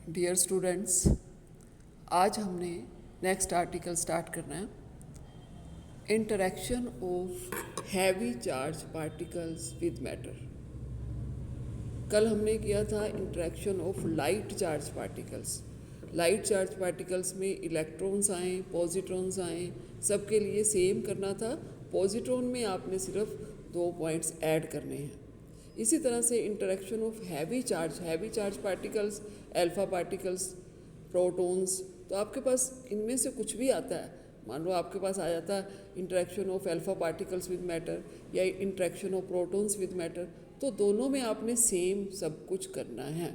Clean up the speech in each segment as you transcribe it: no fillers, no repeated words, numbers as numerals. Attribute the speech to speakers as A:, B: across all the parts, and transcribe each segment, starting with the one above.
A: Dear students, आज हमने next article start करना है। Interaction of heavy charge particles with matter. कल हमने किया था interaction of light charge particles. Light charge particles में इलेक्ट्रॉन्स आए, पॉजिट्रॉन्स आए, सबके लिए सेम करना था। पॉजिट्रॉन में आपने सिर्फ 2 पॉइंट्स ऐड करने हैं। इसी तरह से interaction of heavy charge particles, alpha particles, protons, तो आपके पास इनमें से कुछ भी आता है। मान लो आपके पास आ जाता है interaction of alpha particles with matter या interaction of protons with matter, तो दोनों में आपने सेम सब कुछ करना है।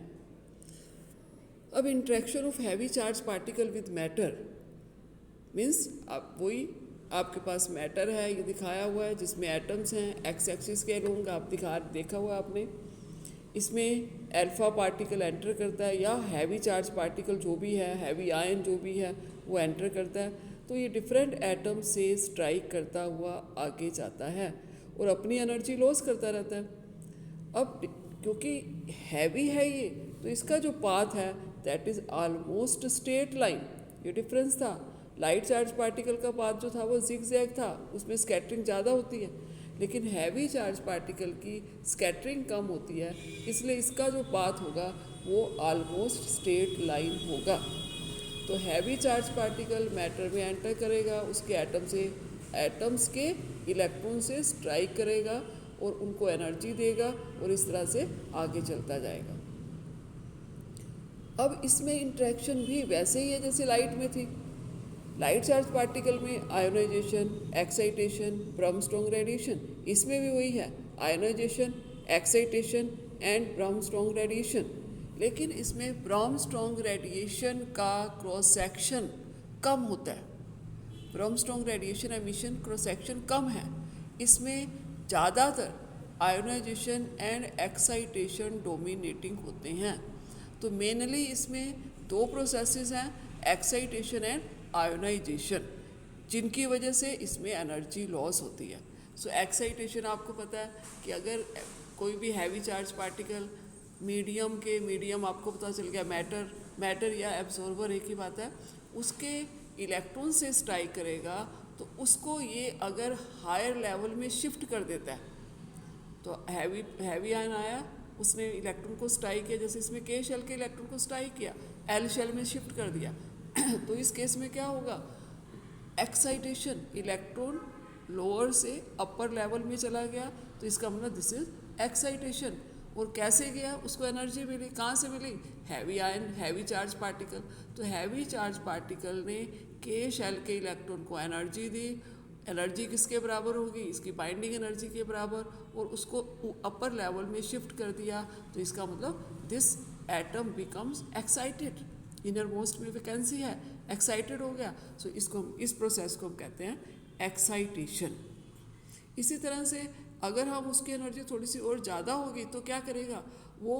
A: अब interaction of heavy charge particle with matter means आप वही, आपके पास मैटर है, ये दिखाया हुआ है जिसमें एटम्स हैं, एक्स एक्सिस के अलोंग आप देखा हुआ आपने। इसमें अल्फा पार्टिकल एंटर करता है या हैवी चार्ज पार्टिकल जो भी है, हैवी आयन जो भी है वो एंटर करता है, तो ये डिफरेंट एटम से स्ट्राइक करता हुआ आगे जाता है और अपनी एनर्जी लॉस करता रहता है। अब क्योंकि हैवी है ये, तो इसका जो पाथ है that is almost straight line. ये डिफरेंस था। लाइट चार्ज पार्टिकल का पाथ जो था वो जिगजैग था, उसमें स्कैटरिंग ज़्यादा होती है, लेकिन हैवी चार्ज पार्टिकल की स्कैटरिंग कम होती है, इसलिए इसका जो पाथ होगा वो ऑलमोस्ट स्ट्रेट लाइन होगा। तो हैवी चार्ज पार्टिकल मैटर में एंटर करेगा, उसके एटम्स के इलेक्ट्रॉन से स्ट्राइक करेगा और उनको एनर्जी देगा और इस तरह से आगे चलता जाएगा। अब इसमें इंटरेक्शन भी वैसे ही है जैसे लाइट में थी। लाइट चार्ज पार्टिकल में आयोनाइजेशन, एक्साइटेशन, ब्रह्मस्ट्रॉन्ग रेडिएशन, इसमें भी वही है, आयोनाइजेशन, एक्साइटेशन एंड ब्रह्मस्ट्रॉन्ग रेडिएशन। लेकिन इसमें ब्रह्मस्ट्रॉन्ग रेडिएशन का क्रॉस सेक्शन कम होता है। ब्रह्मस्ट्रॉन्ग रेडिएशन एमिशन क्रॉस सेक्शन कम है। इसमें ज़्यादातर आयोनाइजेशन एंड एक्साइटेशन डोमिनेटिंग होते हैं। तो मेनली इसमें 2 प्रोसेसेस हैं, एक्साइटेशन एंड आयोनाइजेशन, जिनकी वजह से इसमें एनर्जी लॉस होती है। सो एक्साइटेशन आपको पता है कि अगर कोई भी हैवी चार्ज पार्टिकल मीडियम आपको पता चल गया मैटर या एब्जॉर्बर एक ही बात है, उसके इलेक्ट्रॉन से स्ट्राइक करेगा तो उसको ये अगर हायर लेवल में शिफ्ट कर देता है। तो हैवी आयन आया, उसने इलेक्ट्रॉन को स्ट्राइक किया, जैसे इसमें के शेल के इलेक्ट्रॉन को स्ट्राइक किया, एल शेल में शिफ्ट कर दिया तो इस केस में क्या होगा, एक्साइटेशन, इलेक्ट्रॉन लोअर से अपर लेवल में चला गया, तो इसका मतलब दिस इज एक्साइटेशन। और कैसे गया, उसको एनर्जी मिली, कहाँ से मिली, heavy ion, heavy charge particle. तो हैवी चार्ज पार्टिकल ने के शेल के इलेक्ट्रॉन को एनर्जी दी। एनर्जी किसके बराबर होगी, इसकी बाइंडिंग एनर्जी के बराबर, और उसको अपर लेवल में शिफ्ट कर दिया। तो इसका मतलब this atom becomes excited, inner most में वैकेंसी है, एक्साइटेड हो गया। सो इस प्रोसेस को हम कहते हैं एक्साइटेशन। इसी तरह से अगर हम उसकी एनर्जी थोड़ी सी और ज़्यादा होगी तो क्या करेगा, वो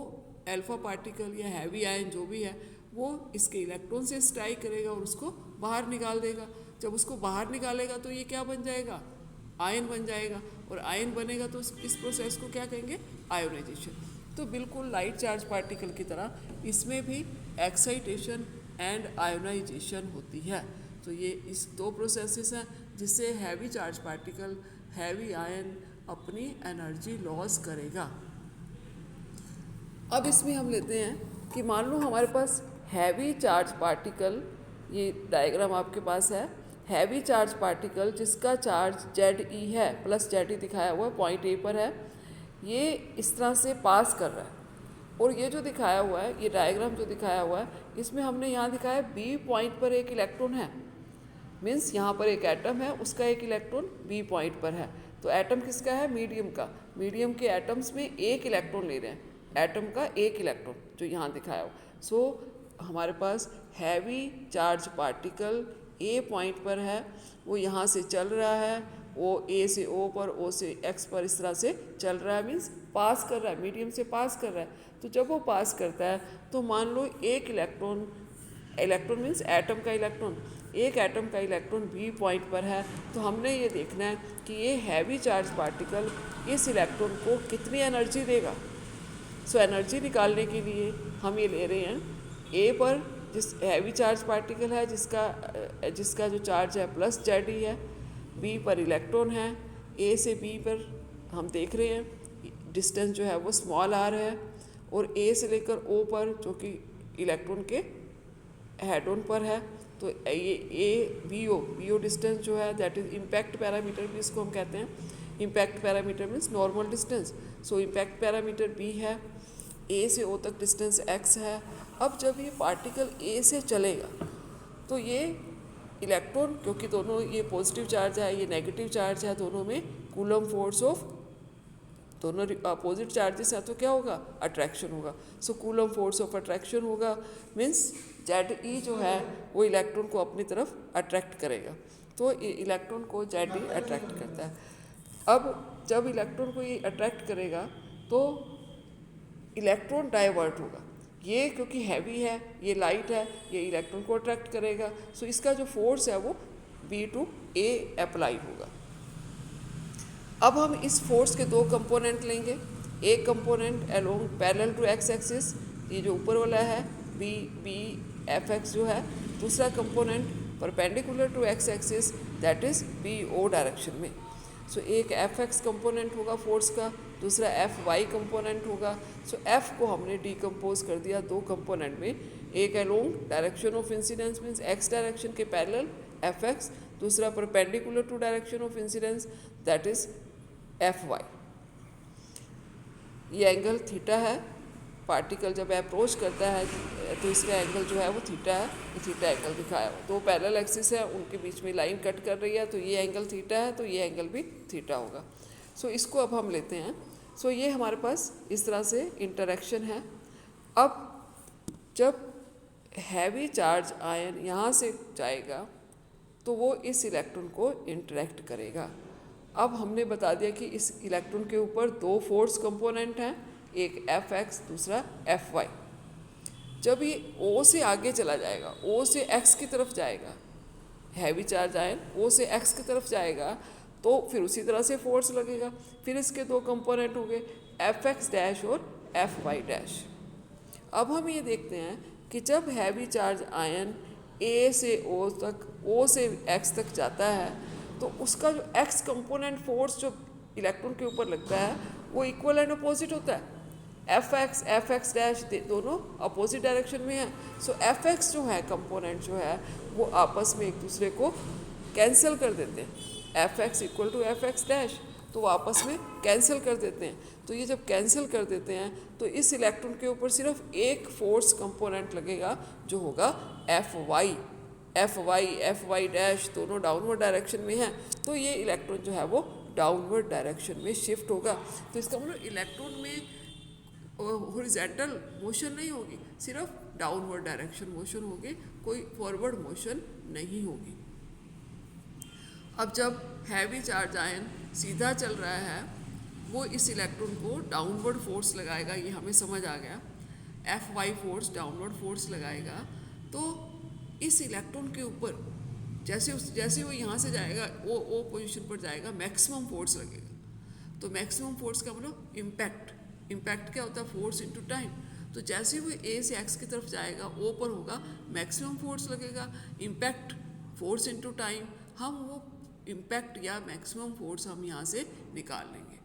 A: अल्फा पार्टिकल या हैवी आयन जो भी है वो इसके इलेक्ट्रॉन से स्ट्राइक करेगा और उसको बाहर निकाल देगा। जब उसको बाहर निकालेगा तो ये क्या बन जाएगा, आयन बन जाएगा, और आयन बनेगा तो इस प्रोसेस को क्या कहेंगे, आयोनाइजेशन। तो बिल्कुल लाइट चार्ज पार्टिकल की तरह इसमें भी एक्साइटेशन एंड आयोनाइजेशन होती है। तो ये इस 2 प्रोसेसेस हैं जिससे heavy charge particle, heavy ion अपनी एनर्जी लॉस करेगा। अब इसमें हम लेते हैं कि मान लो हमारे पास हैवी चार्ज पार्टिकल, ये डायग्राम आपके पास है, हैवी चार्ज पार्टिकल जिसका चार्ज ZE है, प्लस ZE दिखाया हुआ है, पॉइंट A पर है, ये इस तरह से पास कर रहा है। और ये जो दिखाया हुआ है, ये डायग्राम जो दिखाया हुआ है, इसमें हमने यहाँ दिखाया B पॉइंट पर एक इलेक्ट्रॉन है, मीन्स यहाँ पर एक एटम है, उसका एक इलेक्ट्रॉन B पॉइंट पर है। तो एटम किसका है, मीडियम का। मीडियम के एटम्स में एक इलेक्ट्रॉन ले रहे हैं, एटम का एक इलेक्ट्रॉन जो यहाँ दिखाया हो। सो हमारे पास heavy charge particle A point पर है, वो यहाँ से चल रहा है, वो A से O पर, O से X पर इस तरह से चल रहा है, मीन्स पास कर रहा है, मीडियम से पास कर रहा है। तो जब वो पास करता है तो मान लो एक इलेक्ट्रॉन मीन्स एटम का इलेक्ट्रॉन, एक एटम का इलेक्ट्रॉन B पॉइंट पर है। तो हमने ये देखना है कि ये हैवी चार्ज पार्टिकल इस इलेक्ट्रॉन को कितनी एनर्जी देगा। सो एनर्जी निकालने के लिए हम ये ले रहे हैं ए पर जिस हैवी चार्ज पार्टिकल है जिसका जो चार्ज है प्लस जेड ई है, बी पर इलेक्ट्रॉन है, ए से बी पर हम देख रहे हैं डिस्टेंस जो है वो स्मॉल आर है, और ए से लेकर ओ पर जो कि इलेक्ट्रॉन के हेड ऑन पर है, तो ये ए बी ओ डिस्टेंस जो है दैट इज इम्पैक्ट पैरामीटर भी इसको हम कहते हैं। Impact parameter means normal distance, so impact parameter b है, ए से ओ तक डिस्टेंस एक्स है। अब जब ये पार्टिकल ए से चलेगा तो ये इलेक्ट्रॉन, क्योंकि दोनों ये पॉजिटिव चार्ज है ये नेगेटिव चार्ज है, दोनों में कूलम फोर्स ऑफ, दोनों अपोजिट चार्जेस है तो क्या होगा, अट्रैक्शन होगा। सो कूलम फोर्स ऑफ अट्रैक्शन होगा, मीन्स जेड ई जो है वो इलेक्ट्रॉन को अपनी तरफ अट्रैक्ट करेगा, तो इलेक्ट्रॉन को जेड ई अट्रैक्ट करता है। अब जब इलेक्ट्रॉन को ये अट्रैक्ट करेगा तो इलेक्ट्रॉन डाइवर्ट होगा, ये क्योंकि हैवी है ये लाइट है, ये इलेक्ट्रॉन को अट्रैक्ट करेगा, सो इसका जो फोर्स है वो बी टू ए अप्लाई होगा। अब हम इस फोर्स के दो कंपोनेंट लेंगे, एक component along parallel to x axis, ये जो ऊपर वाला है बी एफ एक्स जो है, दूसरा component perpendicular to x axis that is b o direction में। सो एक एफ एक्स कंपोनेंट होगा फोर्स का, दूसरा एफ वाई कंपोनेंट होगा। सो एफ को हमने डिकम्पोज कर दिया दो कंपोनेंट में, एक along direction of incidence means x direction के पैरेलल एफ एक्स, दूसरा perpendicular to direction of incidence that is f y. ये एंगल थीटा है, पार्टिकल जब अप्रोच करता है तो इसका एंगल जो है वो थीटा है, ये थीटा एंगल दिखाया। दो पैरेलल एक्सिस है उनके बीच में लाइन कट कर रही है तो ये एंगल थीटा है, तो ये एंगल भी थीटा होगा। सो इसको अब हम लेते हैं। सो ये हमारे पास इस तरह से इंटरेक्शन है। अब जब हैवी चार्ज आयन यहाँ से जाएगा तो वो इस इलेक्ट्रॉन को इंटरेक्ट करेगा। अब हमने बता दिया कि इस इलेक्ट्रॉन के ऊपर दो फोर्स कंपोनेंट हैं, एक एफ एक्स दूसरा एफ वाई। जब ये ओ से आगे चला जाएगा, ओ से एक्स की तरफ जाएगा, हैवी चार्ज आयन ओ से एक्स की तरफ जाएगा तो फिर उसी तरह से फोर्स लगेगा। फिर इसके दो कंपोनेंट हो गए एफ एक्स डैश और एफ वाई डैश। अब हम ये देखते हैं कि जब हैवी चार्ज आयन ए से ओ तक, ओ से एक्स तक जाता है तो उसका जो एक्स कंपोनेंट फोर्स जो इलेक्ट्रॉन के ऊपर लगता है वो इक्वल एंड अपोजिट होता है। एफ एक्स डैश दोनों अपोजिट डायरेक्शन में है। सो एफ एक्स जो है कंपोनेंट जो है वो आपस में एक दूसरे को कैंसिल कर देते हैं। F x equal to f x dash, तो वो आपस में कैंसिल कर देते हैं। तो ये जब कैंसिल कर देते हैं तो इस इलेक्ट्रॉन के ऊपर सिर्फ एक फोर्स कंपोनेंट लगेगा जो होगा एफ वाई डैश, दोनों डाउनवर्ड डायरेक्शन में है, तो ये इलेक्ट्रॉन जो है वो डाउनवर्ड डायरेक्शन में शिफ्ट होगा। तो इसका मतलब इलेक्ट्रॉन में हॉरिजॉन्टल मोशन नहीं होगी, सिर्फ डाउनवर्ड डायरेक्शन मोशन होगी, कोई फॉरवर्ड मोशन नहीं होगी। अब जब हैवी चार्ज आयन सीधा चल रहा है वो इस इलेक्ट्रॉन को डाउनवर्ड फोर्स लगाएगा, ये हमें समझ आ गया। F y force downward force लगाएगा तो इस इलेक्ट्रॉन के ऊपर जैसे वो यहाँ से जाएगा वो ओ पोजीशन पर जाएगा, मैक्सिमम फोर्स लगेगा। तो मैक्सिमम फोर्स का मतलब इम्पैक्ट क्या होता है, फोर्स इनटू टाइम। तो जैसे वो ए से एक्स की तरफ जाएगा ओ पर होगा मैक्सिमम फोर्स लगेगा, इम्पैक्ट फोर्स इनटू टाइम। हम वो इम्पैक्ट या मैक्सिमम फोर्स हम यहाँ से निकाल लेंगे।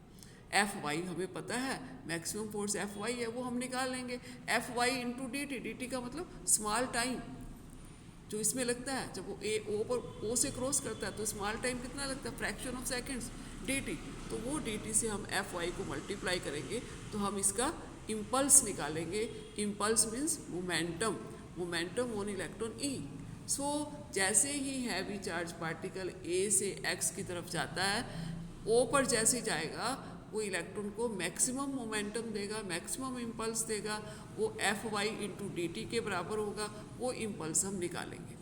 A: एफ वाई हमें पता है, मैक्सिमम फोर्स एफ वाई है वो हम निकाल लेंगे। F y into d t का मतलब स्मॉल टाइम जो इसमें लगता है, जब वो ए ओ पर ओ से क्रॉस करता है तो स्मॉल टाइम कितना लगता है, fraction of seconds D T. तो वो डी टी से हम एफ वाई को मल्टीप्लाई करेंगे तो हम इसका इम्पल्स निकालेंगे। Impulse means momentum on electron e. So जैसे ही हैवी चार्ज पार्टिकल ए से एक्स की तरफ जाता है, ओ पर जैसे जाएगा वो इलेक्ट्रॉन को मैक्सिमम मोमेंटम देगा, मैक्सिमम इम्पल्स देगा, वो f y into d t के बराबर होगा। वो इम्पल्स हम निकालेंगे।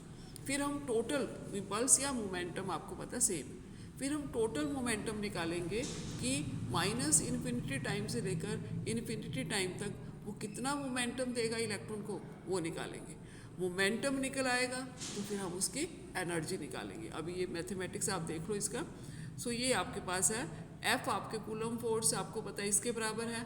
A: फिर हम टोटल इम्पल्स या मोमेंटम आपको पता सेम, फिर हम टोटल मोमेंटम निकालेंगे कि माइनस इन्फिनिटी टाइम से लेकर इन्फिनिटी टाइम तक वो कितना मोमेंटम देगा इलेक्ट्रॉन को, वो निकालेंगे। मोमेंटम निकल आएगा तो फिर हम उसकी एनर्जी निकालेंगे। अभी ये मैथमेटिक्स आप देख लो इसका। सो ये आपके पास है, एफ आपके कूलम फोर्स आपको पता है इसके बराबर है,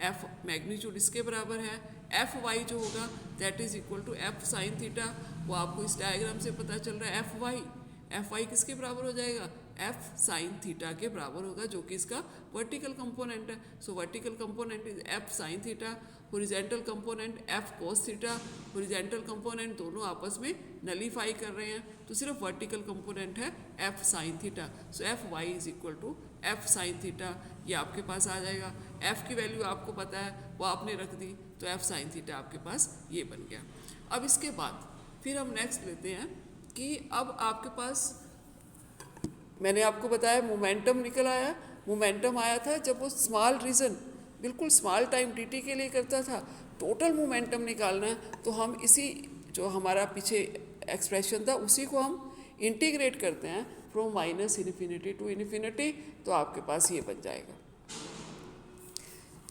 A: एफ मैग्नीट्यूड इसके बराबर है, एफ वाई जो होगा that is equal to f sine theta, वो आपको इस डायग्राम से पता चल रहा है। एफ वाई किसके बराबर हो जाएगा, एफ साइन थीटा के बराबर होगा, जो कि इसका वर्टिकल कंपोनेंट है। So vertical component is f sine theta, horizontal component f cos theta. Horizontal component दोनों आपस में नलीफाई कर रहे हैं, तो सिर्फ वर्टिकल कंपोनेंट है f sine theta. So f y is equal to f sine theta, ये आपके पास आ जाएगा। एफ की वैल्यू आपको पता है, वो आपने रख दी, तो एफ साइन थीटा आपके पास ये बन गया। अब इसके बाद फिर हम नेक्स्ट लेते हैं कि अब आपके पास, मैंने आपको बताया मोमेंटम निकल आया। मोमेंटम आया था जब वो स्मॉल रीजन बिल्कुल स्मॉल टाइम dt के लिए करता था। टोटल मोमेंटम निकालना है तो हम इसी जो हमारा पीछे एक्सप्रेशन था उसी को हम इंटीग्रेट करते हैं from minus infinity to infinity, तो आपके पास ये बन जाएगा।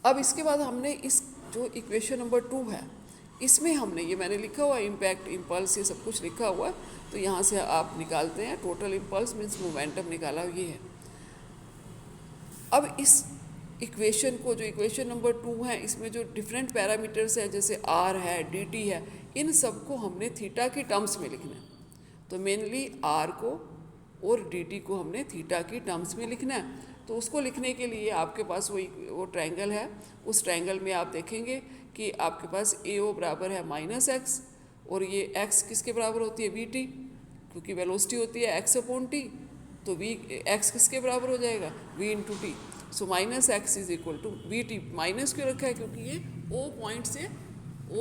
A: अब इसके बाद हमने इस जो इक्वेशन नंबर 2 है इसमें हमने ये मैंने लिखा हुआ इम्पैक्ट इम्पल्स ये सब कुछ लिखा हुआ है, तो यहाँ से आप निकालते हैं टोटल इम्पल्स मीन्स मोमेंटम निकाला ये है। अब इस इक्वेशन को जो इक्वेशन नंबर 2 है इसमें जो डिफरेंट पैरामीटर्स हैं जैसे r है dt है, इन सबको हमने थीटा की टर्म्स में लिखना है। तो मेनली r को और dt को हमने थीटा की टर्म्स में लिखना है। तो उसको लिखने के लिए आपके पास वो ट्रायंगल है, उस ट्रायंगल में आप देखेंगे कि आपके पास AO बराबर है माइनस एक्स, और ये x किसके बराबर होती है vt, क्योंकि वेलोसिटी होती है x अपॉन t, तो x किसके बराबर हो जाएगा v into t. So minus x is equal to v t. Minus क्यों रखा है, क्योंकि ये ओ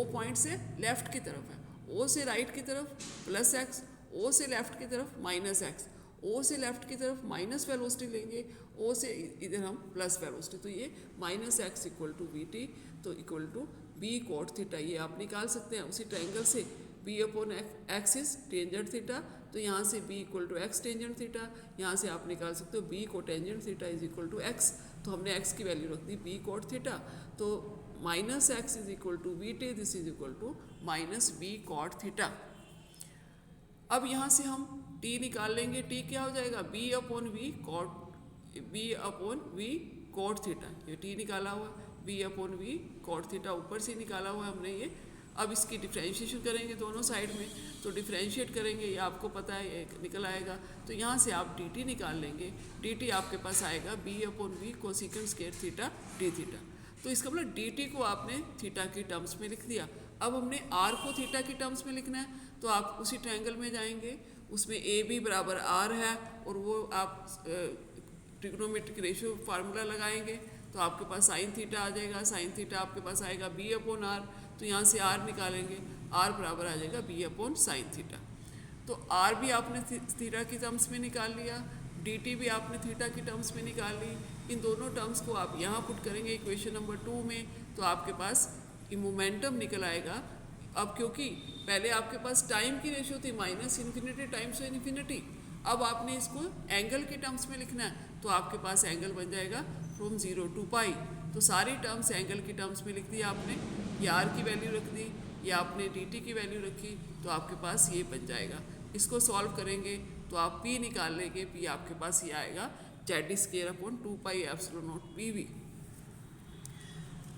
A: पॉइंट से लेफ्ट की तरफ है, ओ से राइट की तरफ प्लस एक्स, ओ से लेफ्ट की तरफ माइनस एक्स, ओ से लेफ्ट की तरफ माइनस वेलोसिटी लेंगे, ओ से इधर हम प्लस वेलोसिटी, तो ये minus x equal to v t, तो equal to b cot theta, ये आप निकाल सकते हैं उसी ट्रायंगल से। B upon x is tangent theta, तो यहाँ से b equal to x tangent theta, यहाँ से आप निकाल सकते हो b को tangent theta is equal to x, तो हमने x की वैल्यू रख दी b कॉट थीटा, तो minus x is equal to v T, this is equal to minus b cot theta. अब यहाँ से हम t निकाल लेंगे, t क्या हो जाएगा b upon v cot theta, ये t निकाला हुआ b upon v cot theta ऊपर से निकाला हुआ है हमने ये। अब इसकी डिफ्रेंशिएशन करेंगे दोनों साइड में, तो डिफ्रेंशिएट करेंगे, ये आपको पता है ये निकल आएगा, तो यहाँ से आप dt निकाल लेंगे, dt आपके पास आएगा b upon v cosecant square theta d theta. तो इसका मतलब dt को आपने थीटा की टर्म्स में लिख दिया। अब हमने r को थीटा की टर्म्स में लिखना है, तो आप उसी ट्रायंगल में जाएंगे, उसमें AB बराबर r है, और वो आप ट्रिग्नोमेट्रिक रेशियो फार्मूला लगाएंगे, तो आपके पास साइन थीटा आ जाएगा, साइन थीटा आपके पास आएगा b अपॉन r, तो यहाँ से r निकालेंगे, r बराबर आ जाएगा b अपॉन साइन थीटा। तो r भी आपने थीटा की टर्म्स में निकाल लिया, dt भी आपने थीटा की टर्म्स में निकाल ली। इन दोनों टर्म्स को आप यहाँ पुट करेंगे इक्वेशन नंबर 2 में, तो आपके पास मोमेंटम निकल आएगा। अब क्योंकि पहले आपके पास टाइम की रेशियो थी माइनस इन्फिनिटी टाइम्स इन्फिनिटी, अब आपने इसको एंगल के टर्म्स में लिखना है, तो आपके पास एंगल बन जाएगा फ्रॉम 0 टू पाई। तो सारी टर्म्स एंगल की टर्म्स में लिख दिया आपने, ये r की वैल्यू रख दी, या आपने dt की वैल्यू रखी, तो आपके पास ये बन जाएगा। इसको सॉल्व करेंगे तो आप p निकाल लेंगे, p आपके पास ये आएगा Z square upon 2 pi epsilon not pv।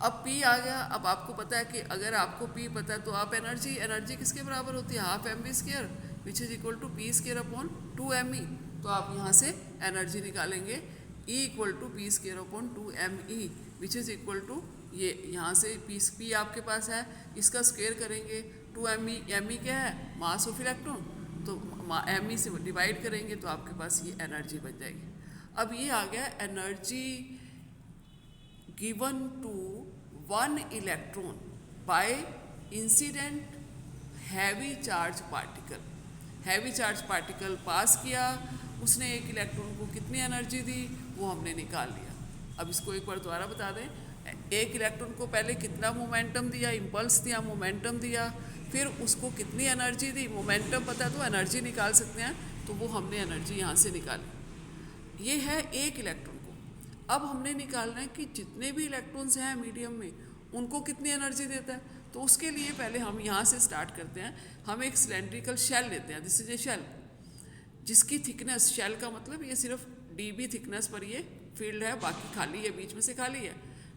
A: अब p आ गया। अब आपको पता है कि अगर आपको p पता है तो आप एनर्जी किसके बराबर होती है, half m v square which is equal to p square upon 2me। तो आप यहाँ से एनर्जी निकालेंगे E equal to p square upon 2me which is equal to, ये यहाँ से p आपके पास है, इसका स्क्वायर करेंगे 2me क्या है, मास ऑफ इलेक्ट्रॉन, तो me से डिवाइड करेंगे तो आपके पास ये एनर्जी बन जाएगी। अब ये आ गया energy given to 1 electron by incident heavy charge particle. Heavy charge particle पास किया, उसने एक इलेक्ट्रॉन को कितनी एनर्जी दी वो हमने निकाल लिया। अब इसको एक बार दोबारा बता दें, एक इलेक्ट्रॉन को पहले कितना मोमेंटम दिया, इम्पल्स दिया, मोमेंटम दिया, फिर उसको कितनी एनर्जी दी, मोमेंटम पता तो एनर्जी निकाल सकते हैं, तो वो हमने एनर्जी यहाँ से निकाली। ये है एक इलेक्ट्रॉन को। अब हमने निकालना है कि जितने भी इलेक्ट्रॉन्स हैं मीडियम में उनको कितनी एनर्जी देता है। तो उसके लिए पहले हम यहाँ से स्टार्ट करते हैं। हम एक सिलेंड्रिकल शेल लेते हैं, दिस इज ए शेल, जिसकी थिकनेस, शेल का मतलब ये सिर्फ dB थिकनेस पर ये फील्ड है, बाकी खाली है, बीच में से खाली है।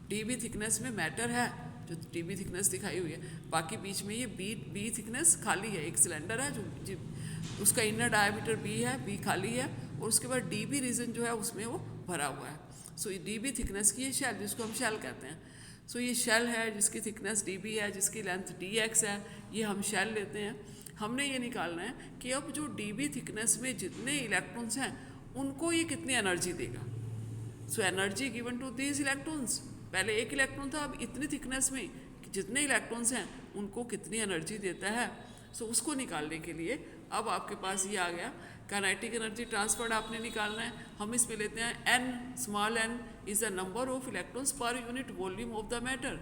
A: डी थिकनेस में मैटर है, जो डी थिकनेस दिखाई हुई है, बाकी बीच में ये बी थिकनेस खाली है। एक सिलेंडर है जो उसका इनर डायमीटर बी है, बी खाली है, और उसके बाद डी रीजन जो है उसमें वो भरा हुआ है। सो ये डी थिकनेस की ये शेल, जिसको हम शेल कहते हैं। सो ये शेल है जिसकी थिकनेस डी है, जिसकी लेंथ डी है, ये हम शेल लेते हैं। हमने ये निकालना है कि अब जो डी थिकनेस में जितने इलेक्ट्रॉन्स हैं उनको ये कितनी एनर्जी देगा। So energy given to these electrons, पहले एक इलेक्ट्रॉन था, अब इतनी थिकनेस में जितने इलेक्ट्रॉन्स हैं उनको कितनी एनर्जी देता है। सो उसको निकालने के लिए अब आपके पास ये आ गया, काइनेटिक एनर्जी ट्रांसफर्ड आपने निकालना है। हम इसमें लेते हैं n, small n is the number of electrons per unit volume of the matter.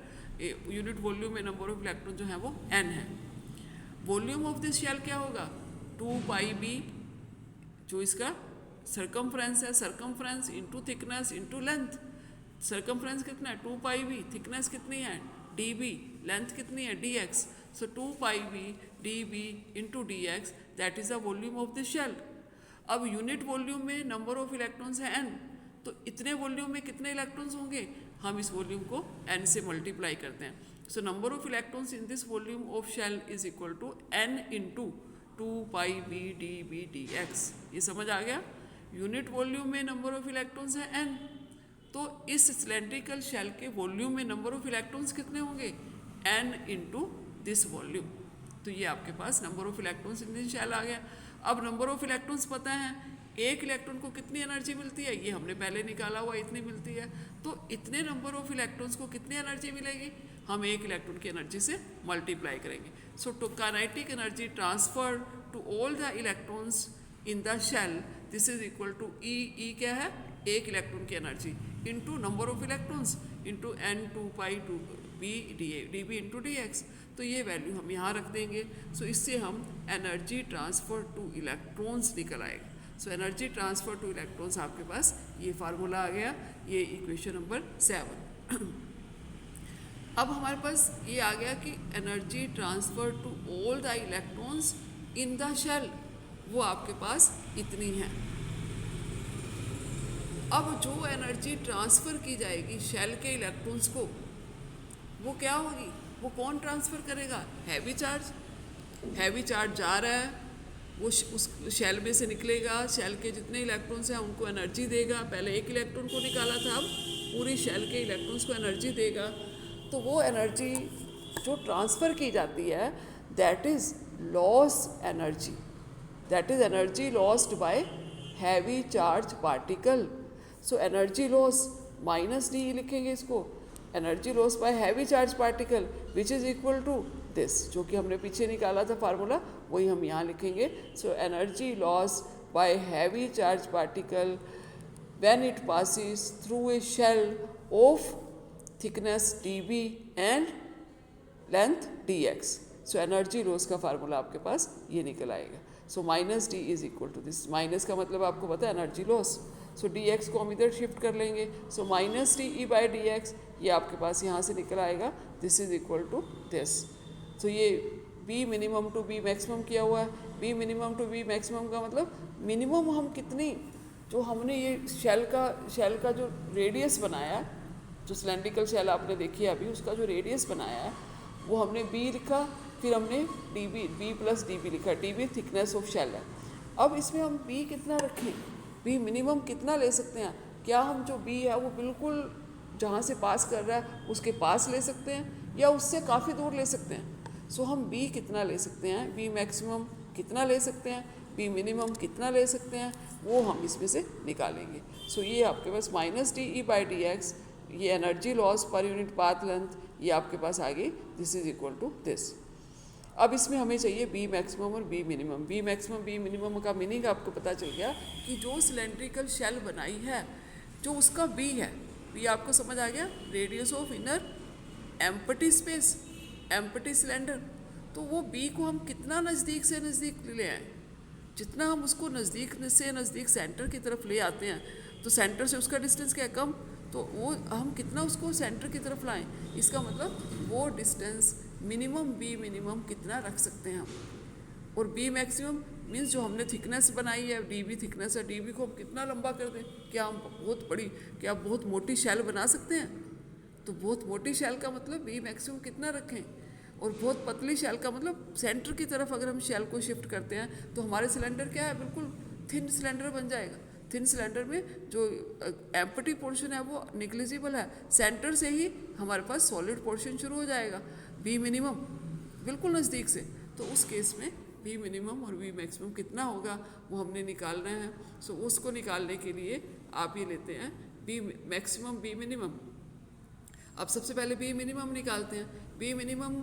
A: Unit volume में नंबर ऑफ इलेक्ट्रॉन जो है वो एन है। वॉल्यूम ऑफ दिस शेल क्या होगा, 2 पाई बी, जो इसका सरकमफ्रेंस है, circumference into thickness into length. Circumference कितना है, 2 पाई बी, थिकनेस कितनी है डी बी, लेंथ कितनी है d x. So 2 pi b d b into d x, that is the volume of this shell. अब यूनिट वॉल्यूम में number of electrons है n, तो इतने वॉल्यूम में कितने इलेक्ट्रॉन्स होंगे, हम इस वॉल्यूम को एन से मल्टीप्लाई करते हैं। So number of electrons in this volume of shell is equal to n into 2 pi b d x. ये समझ आ गया। यूनिट वॉल्यूम में नंबर ऑफ इलेक्ट्रॉन्स है एन, तो इस सिलेंड्रिकल शेल के वॉल्यूम में नंबर ऑफ इलेक्ट्रॉन्स कितने होंगे, एन इंटू दिस वॉल्यूम। तो ये आपके पास number of electrons in this shell आ गया। अब नंबर ऑफ इलेक्ट्रॉन्स पता है, एक इलेक्ट्रॉन को कितनी एनर्जी मिलती है, ये हमने पहले निकाला हुआ, इतनी मिलती है। तो इतने नंबर ऑफ इलेक्ट्रॉन्स को कितनी एनर्जी मिलेगी, हम एक इलेक्ट्रॉन की एनर्जी से मल्टीप्लाई करेंगे। So to kinetic energy transfer to all the electrons in the shell, this is equal to e क्या है, एक इलेक्ट्रॉन की energy into number of electrons into n 2 pi two b d b into d x. तो ये value हम यहाँ रख देंगे। सो इससे हम एनर्जी ट्रांसफर टू इलेक्ट्रॉन्स निकल आएगा। So energy transfer two electrons आपके पास ये फार्मूला आ गया, ये इक्वेशन नंबर 7। अब हमारे पास ये आ गया कि energy transfer to all the electrons in the shell, वो आपके पास इतनी है। अब जो एनर्जी ट्रांसफ़र की जाएगी शेल के इलेक्ट्रॉन्स को, वो क्या होगी, वो कौन ट्रांसफ़र करेगा, हैवी चार्ज। हैवी चार्ज जा रहा है, वो उस शेल में से निकलेगा, शेल के जितने इलेक्ट्रॉन्स हैं उनको एनर्जी देगा। पहले एक इलेक्ट्रॉन को निकाला था, अब पूरी शेल के इलेक्ट्रॉन्स को एनर्जी देगा। तो वो एनर्जी जो ट्रांसफ़र की जाती है, that is loss energy, that is energy lost by heavy charge particle. So energy loss minus d लिखेंगे इसको, energy loss by heavy charge particle which is equal to this, जो कि हमने पीछे निकाला था फार्मूला, वही हम यहाँ लिखेंगे। So energy loss by heavy charge particle when it passes through a shell of thickness dB and length dx। So energy loss का फार्मूला आपके पास ये निकल आएगा। So minus d is equal to this, minus का मतलब आपको पता है एनर्जी लॉस। सो dx को हम इधर शिफ्ट कर लेंगे। So minus d e by d x, ये आपके पास यहाँ से निकल आएगा, this is equal to this. तो ये b minimum to b maximum किया हुआ है। b minimum to b maximum का मतलब मिनिमम हम कितनी, जो हमने ये शेल का जो रेडियस बनाया, जो सिलेंड्रिकल शेल आपने देखी है अभी, उसका जो रेडियस बनाया है वो हमने b लिखा, फिर हमने b प्लस db लिखा, db थिकनेस ऑफ शेल है। अब इसमें हम b कितना रखें, b मिनिमम कितना ले सकते हैं, क्या हम जो b है वो बिल्कुल जहाँ से पास कर रहा है उसके पास ले सकते हैं या उससे काफ़ी दूर ले सकते हैं। सो हम b कितना ले सकते हैं, b मैक्सिमम कितना ले सकते हैं, b मिनिमम कितना ले सकते हैं, वो हम इसमें से निकालेंगे। सो ये आपके पास minus d e by d x, ये energy loss per unit path length, ये आपके पास आ गई, this is equal to this. अब इसमें हमें चाहिए b मैक्सिमम और b minimum. b maximum b minimum का मीनिंग आपको पता चल गया कि जो सिलेंड्रिकल शेल बनाई है, जो उसका b है, b आपको समझ आ गया, radius of inner empty space, empty cylinder. तो वो b को हम कितना नज़दीक से नज़दीक ले आए, जितना हम उसको नज़दीक से नज़दीक सेंटर की तरफ ले आते हैं, तो सेंटर से उसका डिस्टेंस क्या कम, तो वो हम कितना उसको सेंटर की तरफ लाएं, इसका मतलब वो डिस्टेंस मिनिमम b मिनिमम कितना रख सकते हैं हम। और b मैक्सिमम मीन्स जो हमने थिकनेस बनाई है, db थिकनेस है, db को हम कितना लंबा कर दें, क्या हम बहुत बड़ी, क्या बहुत मोटी शेल बना सकते हैं, तो बहुत मोटी शेल का मतलब बी मैक्सिमम कितना रखें, और बहुत पतली शेल का मतलब सेंटर की तरफ अगर हम शेल को शिफ्ट करते हैं तो हमारे सिलेंडर क्या है, बिल्कुल थिन सिलेंडर बन जाएगा। थिन सिलेंडर में जो एम्प्टी पोर्शन है वो निग्लिजिबल है, सेंटर से ही हमारे पास सॉलिड पोर्शन शुरू हो जाएगा बी मिनिमम बिल्कुल नज़दीक से। तो उस केस में बी मिनिमम और बी मैक्सिमम कितना होगा वो हमने निकालना है। सो उसको निकालने के लिए आप ये लेते हैं बी मैक्सिमम बी मिनिमम। अब सबसे पहले बी मिनिमम निकालते हैं। बी मिनिमम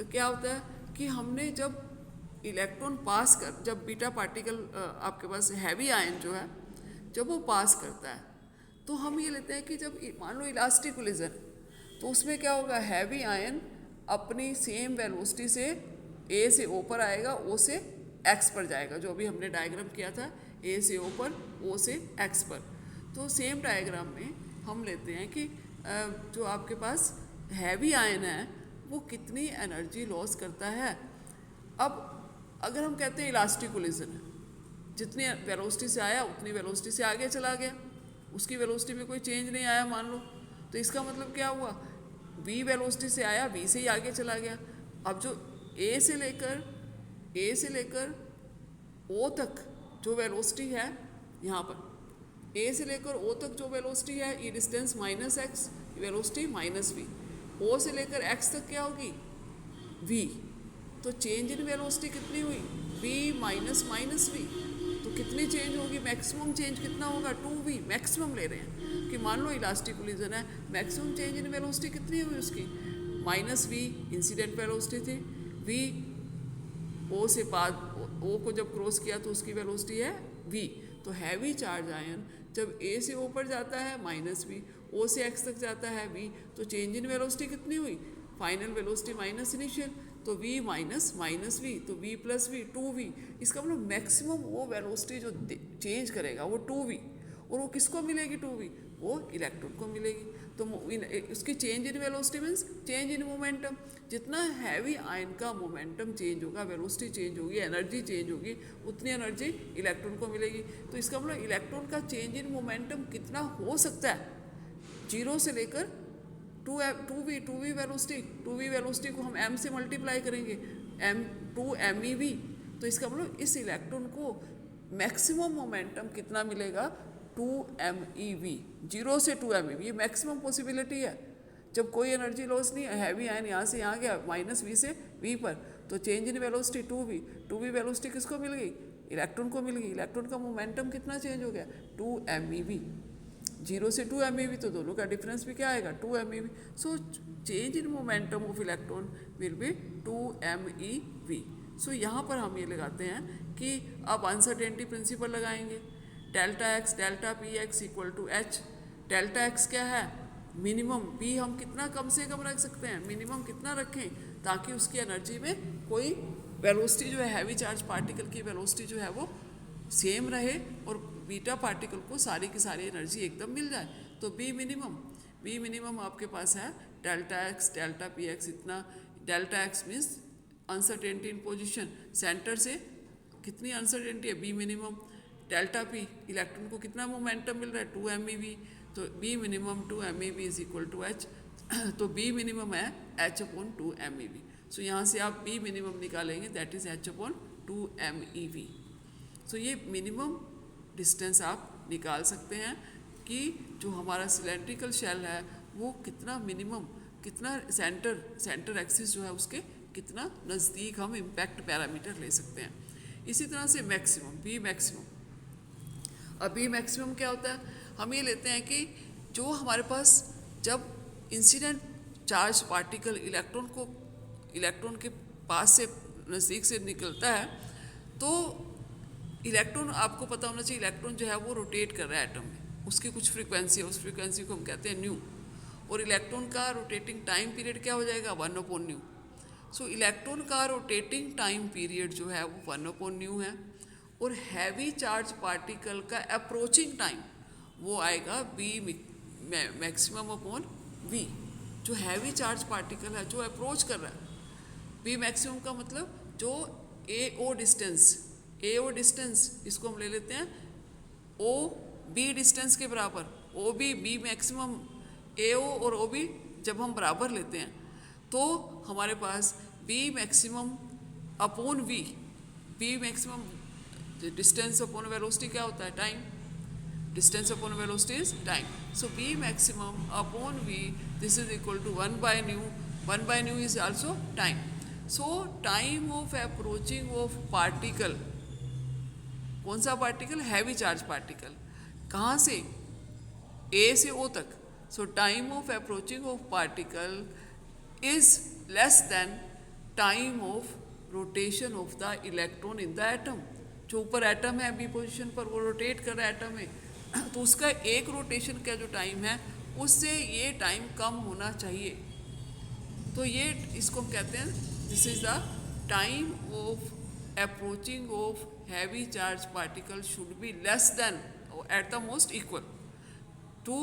A: क्या होता है कि हमने जब इलेक्ट्रॉन पास कर, जब बीटा पार्टिकल आपके पास हैवी आयन जो है जब वो पास करता है तो हम ये लेते हैं कि जब मान लो इलास्टिक कोलिजन, तो उसमें क्या होगा, हैवी आयन अपनी सेम वेलोसिटी से ए से ओ पर आएगा, ओ से एक्स पर जाएगा, जो अभी हमने डायग्राम किया था ए से ओ पर, ओ से एक्स पर। तो सेम डायग्राम में हम लेते हैं कि जो आपके पास हैवी आयन है वो कितनी एनर्जी लॉस करता है। अब अगर हम कहते हैं इलास्टिक कोलिजन है, जितनी वेलोसिटी से आया उतनी वेलोसिटी से आगे चला गया, उसकी वेलोसिटी में कोई चेंज नहीं आया मान लो, तो इसका मतलब क्या हुआ, v वेलोसिटी से आया, v से ही आगे चला गया। अब जो a से लेकर o तक जो वेलोसिटी है, यहाँ पर a से लेकर o तक जो वेलोसिटी है, ये distance minus x, velocity minus v. o से लेकर x तक क्या होगी, v। तो चेंज इन वेलोसिटी कितनी हुई, v माइनस माइनस वी। तो कितनी चेंज होगी, मैक्सिमम चेंज कितना होगा, 2v। मैक्सिमम ले रहे हैं कि मान लो इलास्टिक कोलिजन है, मैक्सिमम चेंज इन वेलोसिटी कितनी हुई उसकी, माइनस v इंसिडेंट वेलोसिटी थी, v o से पास, o को जब क्रॉस किया तो उसकी वेलोसिटी है v। तो हैवी चार्ज आयन जब a से o पर जाता है माइनस v, o से x तक जाता है v, तो चेंज इन वेलोसिटी कितनी हुई, फाइनल वेलोसिटी माइनस इनिशियल, तो v माइनस माइनस वी, तो v प्लस वी, 2v। इसका मतलब मैक्सिमम वो वेलोसिटी जो चेंज करेगा वो 2v, और वो किसको मिलेगी 2v, वो इलेक्ट्रॉन को मिलेगी। तो उसकी change in velocity means change in momentum. जितना हैवी आयन का मोमेंटम चेंज होगा, वेलोसिटी चेंज होगी, एनर्जी चेंज होगी, उतनी एनर्जी इलेक्ट्रॉन को मिलेगी। तो इसका मतलब इलेक्ट्रॉन का चेंज इन मोमेंटम कितना हो सकता है, 0 से लेकर 2v वेलोसिटी को हम m से मल्टीप्लाई करेंगे, m2 MEV। तो इसका मतलब इस इलेक्ट्रॉन को मैक्सिमम मोमेंटम कितना मिलेगा, 2 MeV, 0 से 2 MeV। ये मैक्सिमम पॉसिबिलिटी है जब कोई एनर्जी लॉस नहीं है, हैवी आयन यहाँ से यहाँ गया माइनस v से v पर, तो change in velocity 2v velocity किसको मिल गई, इलेक्ट्रॉन को मिल गई। इलेक्ट्रॉन का मोमेंटम कितना चेंज हो गया, 2 MeV। 0 से 2 MeV, तो दोनों का डिफरेंस भी क्या आएगा, 2 MeV। So change in momentum of electron will be 2 MeV। सो यहाँ पर हम ये लगाते हैं कि अब अनसर्टेनिटी प्रिंसिपल लगाएंगे, delta x delta p x equal to h. Delta x क्या है, मिनिमम, पी हम कितना कम से कम रख सकते हैं, मिनिमम कितना रखें ताकि उसकी एनर्जी में कोई वेलोसिटी जो है, हैवी चार्ज पार्टिकल की वेलोसिटी जो है वो सेम रहे और बीटा पार्टिकल को सारी की सारी एनर्जी एकदम मिल जाए। तो बी मिनिमम आपके पास है delta x delta p x इतना। Delta x means uncertainty in position, centre से कितनी अनसर्टेनिटी है, b minimum. Delta p, electron को कितना मोमेंटम मिल रहा है, 2 MeV। तो b minimum 2 MeV is equal to h. तो बी मिनिमम है h/2 MeV। सो यहाँ से आप बी मिनिमम निकालेंगे, that is h/2 MeV। So ये मिनिमम डिस्टेंस आप निकाल सकते हैं कि जो हमारा सिलेंड्रिकल शेल है वो कितना मिनिमम, कितना सेंटर एक्सिस जो है उसके कितना नज़दीक हम इम्पैक्ट पैरामीटर ले सकते हैं। इसी तरह से मैक्सिमम, बी मैक्सिमम। अब बी मैक्सिमम क्या होता है, हम ये लेते हैं कि जो हमारे पास जब इंसिडेंट चार्ज पार्टिकल इलेक्ट्रॉन के पास से नज़दीक से निकलता है, तो इलेक्ट्रॉन, आपको पता होना चाहिए, इलेक्ट्रॉन जो है वो रोटेट कर रहा है एटम में, उसकी कुछ फ्रीक्वेंसी है, उस फ्रीक्वेंसी को हम कहते हैं न्यू। और इलेक्ट्रॉन का रोटेटिंग टाइम पीरियड क्या हो जाएगा, 1/न्यू। सो इलेक्ट्रॉन का रोटेटिंग टाइम पीरियड जो है वो 1/न्यू है। और हैवी चार्ज पार्टिकल का अप्रोचिंग टाइम वो आएगा बी मैक्सिमम अपॉन वी। जो हैवी चार्ज पार्टिकल है जो अप्रोच कर रहा है, बी मैक्सिमम का मतलब जो AO डिस्टेंस इसको हम ले लेते हैं OB डिस्टेंस के बराबर, OB बी मैक्सिमम, AO और OB जब हम बराबर लेते हैं तो हमारे पास v maximum upon v maximum distance upon velocity क्या होता है, time, distance upon velocity is time. So v maximum upon v, this is equal to 1 by nu is also time. So time of approaching of particle, कौन सा particle, heavy charge particle, कहाँ से, ए से ओ तक. सो time of approaching of particle is less than time of rotation of the electron in the atom. जो ऊपर atom है B position पर, वो रोटेट कर रहा है एटम में, तो उसका एक रोटेशन का जो टाइम है उससे ये टाइम कम होना चाहिए. तो ये इसको हम कहते हैं, this is the time of approaching of heavy charge particle should be less than at the most equal to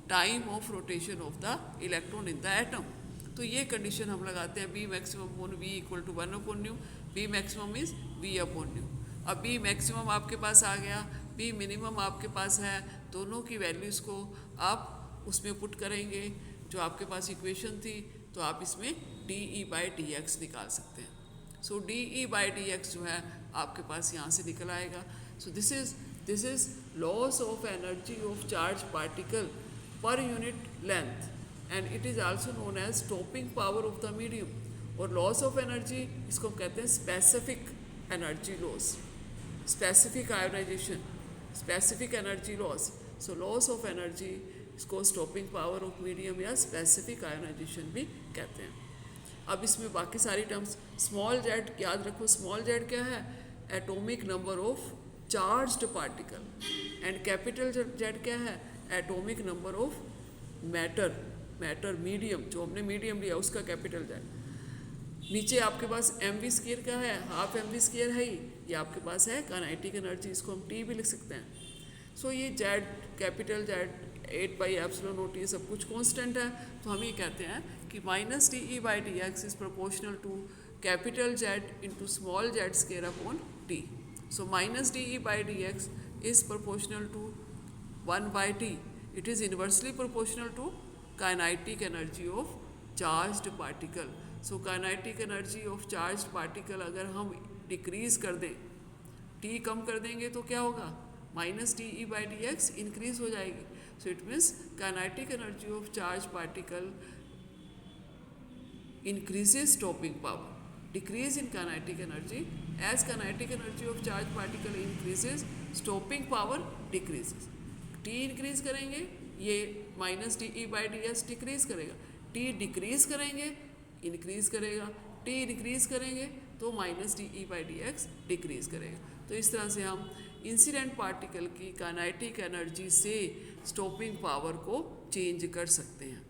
A: time of rotation of the electron in the atom. तो ये कंडीशन हम लगाते हैं, b maximum upon v equal to 1 upon nu. B maximum is v upon nu. अब b maximum आपके पास आ गया, B minimum आपके पास है, दोनों की वैल्यूज़ को आप उसमें पुट करेंगे जो आपके पास इक्वेशन थी, तो आप इसमें d e by d x निकाल सकते हैं. So d e by d x जो है आपके पास यहाँ से निकल आएगा. So this is loss of energy of charge particle per unit length, and it is also known as stopping power of the medium. और लॉस ऑफ एनर्जी इसको हम कहते हैं specific energy loss, specific ionisation, specific energy loss. So loss of energy इसको stopping power of medium या specific ionisation भी कहते हैं. अब इसमें बाकी सारी टर्म्स, स्मॉल जेड याद रखो, स्मॉल जेड क्या है, atomic number of charged particle, and capital Z क्या है, atomic number of matter medium, जो हमने मीडियम लिया उसका कैपिटल जेड. नीचे आपके पास एम वी स्क्वायर का है, हाफ एम वी स्क्वायर है ही, ये आपके पास है काइनेटिक एनर्जी, इसको हम टी भी लिख सकते हैं. सो ये Z, capital Z, 8 by epsilon not, ये सब कुछ कांस्टेंट है. तो हम ये कहते हैं कि minus d e by d x is proportional to capital z into small z square upon t. So minus d e by d x is proportional to 1 by t. It is inversely proportional to kinetic energy of charged particle. So kinetic energy of charge particle अगर हम decrease कर दें, T कम कर देंगे तो क्या होगा, minus d e by d x increase हो जाएगी. So it means kinetic energy of charge particle increases stopping power, decrease in kinetic energy as kinetic energy of charge particle increases, stopping power decreases. T increase करेंगे, ये minus d e by d x decrease करेगा, t decrease करेंगे increase करेगा, t increase करेंगे तो minus d e by d x decrease करेगा. तो इस तरह से हम इंसिडेंट पार्टिकल की काइनेटिक एनर्जी से स्टॉपिंग पावर को चेंज कर सकते हैं.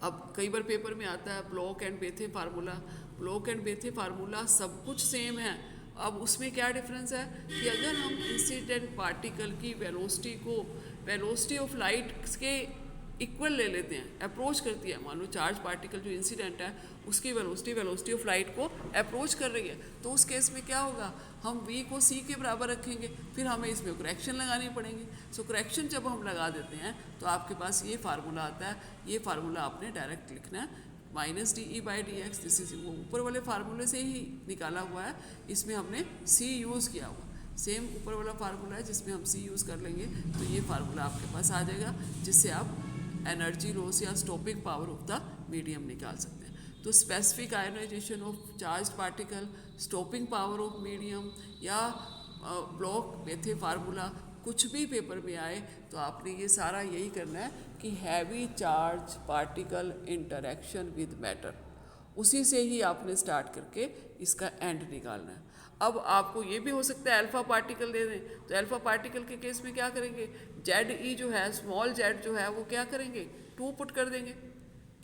A: अब कई बार पेपर में आता है Bloch and Bethe formula. Bloch and Bethe formula सब कुछ सेम है. अब उसमें क्या डिफरेंस है कि अगर हम इंसिडेंट पार्टिकल की वेलोसिटी को वेलोसिटी ऑफ लाइट के इक्वल ले लेते हैं, अप्रोच करती है, मान लो चार्ज पार्टिकल जो इंसिडेंट है उसकी वेलोसिटी ऑफ लाइट को अप्रोच कर रही है, तो उस केस में क्या होगा, हम v को c के बराबर रखेंगे, फिर हमें इसमें करेक्शन लगानी पड़ेंगी. सो करेक्शन जब हम लगा देते हैं तो आपके पास ये फार्मूला आता है. ये फार्मूला आपने डायरेक्ट लिखना है, minus d e by d x. This is वो ऊपर वाले फार्मूले से ही निकाला हुआ है, इसमें हमने c यूज़ किया हुआ, सेम ऊपर वाला फार्मूला है जिसमें हम c यूज़ कर लेंगे. तो ये फार्मूला आपके पास आ जाएगा जिससे आप एनर्जी लॉस या stopping power of the medium निकाल सकते हैं. तो specific ionization of charge particle, stopping power of medium या ब्लॉक बेथे फार्मूला, कुछ भी पेपर में आए तो आपने ये सारा यही करना है कि heavy charge particle interaction with matter, उसी से ही आपने स्टार्ट करके इसका एंड निकालना है. अब आपको ये भी हो सकता है अल्फ़ा पार्टिकल दे दें, तो अल्फ़ा पार्टिकल के केस में क्या करेंगे, जेड ई जो है, स्मॉल जेड जो है वो क्या करेंगे, 2 पुट कर देंगे.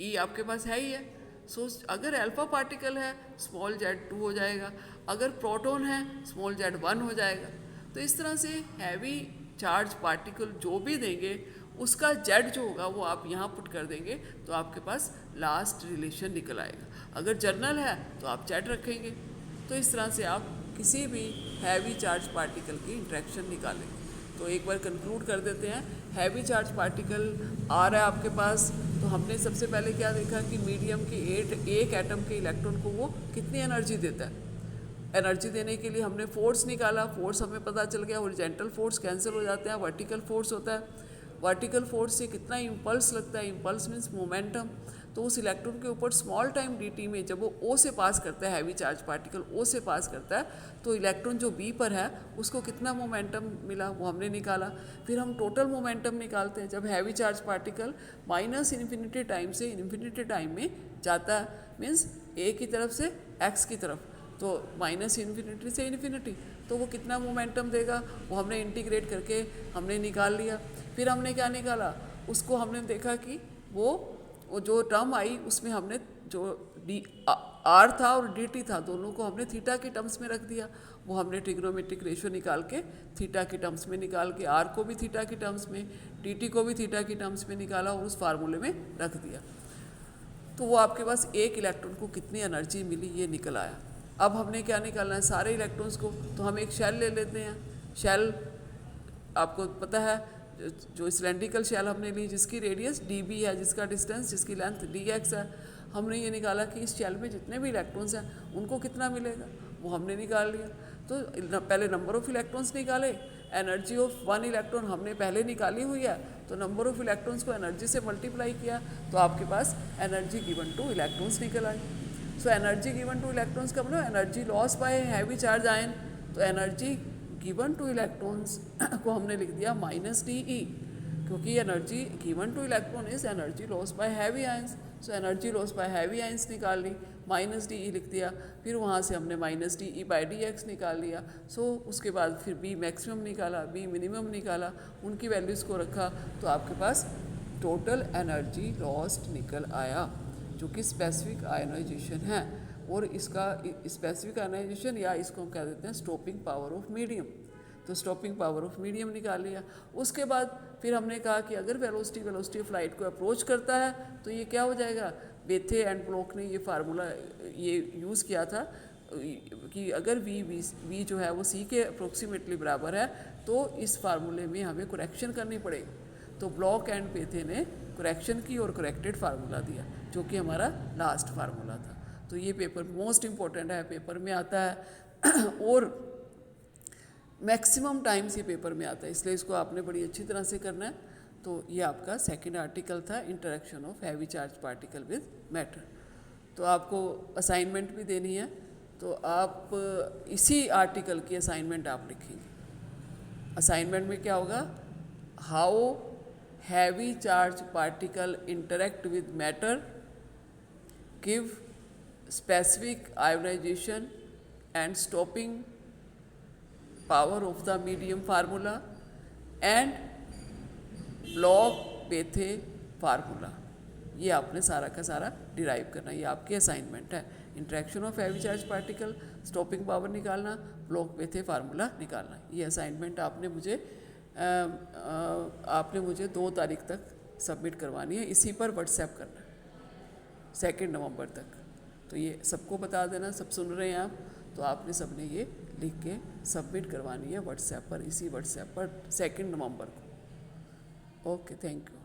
A: ई आपके पास है ही है. सो अगर अल्फ़ा पार्टिकल है स्मॉल जेड 2 हो जाएगा, अगर प्रोटॉन है स्मॉल जेड 1 हो जाएगा. तो इस तरह से हैवी चार्ज पार्टिकल जो भी देंगे उसका जेड जो होगा वो आप यहाँ पुट कर देंगे तो आपके पास लास्ट रिलेशन निकल आएगा. अगर जर्नल है तो आप जेड रखेंगे. तो इस तरह से आप किसी भी हैवी चार्ज पार्टिकल की इंट्रैक्शन निकालेंगे. तो एक बार कंक्लूड कर देते हैं. हैवी चार्ज पार्टिकल आ रहा है आपके पास तो हमने सबसे पहले क्या देखा कि मीडियम के एक एटम के इलेक्ट्रॉन को वो कितनी एनर्जी देता है। एनर्जी देने के लिए हमने फोर्स निकाला, फोर्स हमें पता चल गया, हॉरिजॉन्टल फोर्स कैंसिल हो जाते हैं, वर्टिकल फोर्स होता है। वर्टिकल फोर्स से कितना इम्पल्स लगता है, इम्पल्स मीन्स मोमेंटम। तो उस इलेक्ट्रॉन के ऊपर स्मॉल टाइम dt में जब वो O से पास करता है, हैवी चार्ज पार्टिकल O से पास करता है, तो इलेक्ट्रॉन जो B पर है उसको कितना मोमेंटम मिला वो हमने निकाला। फिर हम टोटल मोमेंटम निकालते हैं जब heavy charge particle minus infinity time से इन्फिनिटी टाइम में जाता है, मीन्स A की तरफ से X की तरफ, तो माइनस इन्फिनिटी से इन्फिनिटी, तो वो कितना मोमेंटम देगा वो हमने इंटीग्रेट करके हमने निकाल लिया। फिर हमने क्या निकाला, उसको हमने देखा कि वो जो टर्म आई उसमें हमने जो आर था और dt था दोनों को हमने थीटा के टर्म्स में रख दिया। वो हमने ट्रिग्नोमेट्रिक रेशियो निकाल के थीटा के टर्म्स में निकाल के आर को भी थीटा के टर्म्स में, dt को भी थीटा के टर्म्स में निकाला और उस फार्मूले में रख दिया। तो वो आपके पास एक इलेक्ट्रॉन को कितनी एनर्जी मिली ये निकल आया। अब हमने क्या निकालना है, सारे इलेक्ट्रॉन्स को, तो हम एक शेल ले लेते हैं। शेल आपको पता है, जो सिलेंड्रिकल शेल हमने ली जिसकी रेडियस db है, जिसका डिस्टेंस, जिसकी लेंथ dx है, हमने ये निकाला कि इस शेल में जितने भी इलेक्ट्रॉन्स हैं उनको कितना मिलेगा, वो हमने निकाल लिया। तो पहले नंबर ऑफ इलेक्ट्रॉन्स निकाले, एनर्जी ऑफ वन इलेक्ट्रॉन हमने पहले निकाली हुई है, तो नंबर ऑफ इलेक्ट्रॉन्स को एनर्जी से मल्टीप्लाई किया तो आपके पास एनर्जी गिवन टू इलेक्ट्रॉन्स निकल आई। So energy given to electrons का मतलब energy loss by heavy charge ion, तो एनर्जी गिवन टू इलेक्ट्रॉन्स को हमने लिख दिया माइनस DE, क्योंकि energy given to electron is energy loss by heavy ions. So energy loss by heavy ions निकाल ली, minus DE लिख दिया। फिर वहाँ से हमने माइनस DE बाई dx निकाल लिया। सो उसके बाद फिर B मैक्सिमम निकाला, B मिनिमम निकाला, उनकी वैल्यूज़ को रखा, तो आपके पास टोटल एनर्जी लॉस्ट निकल आया, जो कि स्पेसिफिक आयनाइजेशन है। और इसका स्पेसिफिक आयनाइजेशन या इसको हम कह देते हैं स्टॉपिंग पावर ऑफ मीडियम, तो स्टॉपिंग पावर ऑफ मीडियम निकाल लिया। उसके बाद फिर हमने कहा कि अगर वेलोसिटी ऑफ लाइट को अप्रोच करता है तो ये क्या हो जाएगा, बेथे एंड ब्लॉक ने ये फार्मूला ये यूज़ किया था कि अगर v जो है वो c के अप्रोक्सीमेटली बराबर है तो इस फार्मूले में हमें करेक्शन करनी पड़ेगी। तो ब्लॉक एंड बेथे ने करेक्शन की और करेक्टेड फार्मूला दिया, जो कि हमारा लास्ट फार्मूला था। तो ये पेपर मोस्ट इम्पॉर्टेंट है, पेपर में आता है और मैक्सिमम टाइम्स ये पेपर में आता है, इसलिए इसको आपने बड़ी अच्छी तरह से करना है। तो ये आपका सेकंड आर्टिकल था, interaction of heavy charge particle with matter. तो आपको असाइनमेंट भी देनी है, तो आप इसी आर्टिकल की असाइनमेंट आप लिखेंगे। असाइनमेंट में क्या होगा, how heavy charge particle interact with matter, give specific ionization and stopping power of the medium formula and Bloch-Bethe formula. ये आपने सारा का सारा डिराइव करना, ये आपकी असाइनमेंट है। Interaction of heavy charge particle, stopping power निकालना, ब्लॉक-बेथे फार्मूला निकालना। ये असाइनमेंट आपने मुझे 2 तारीख तक सबमिट करवानी है, इसी पर व्हाट्सएप करना 2 नवंबर तक। तो ये सबको बता देना, सब सुन रहे हैं आप, तो आपने सबने ये लिख के सबमिट करवानी है व्हाट्सएप पर, इसी व्हाट्सएप पर 2 नवंबर को। Okay, thank you.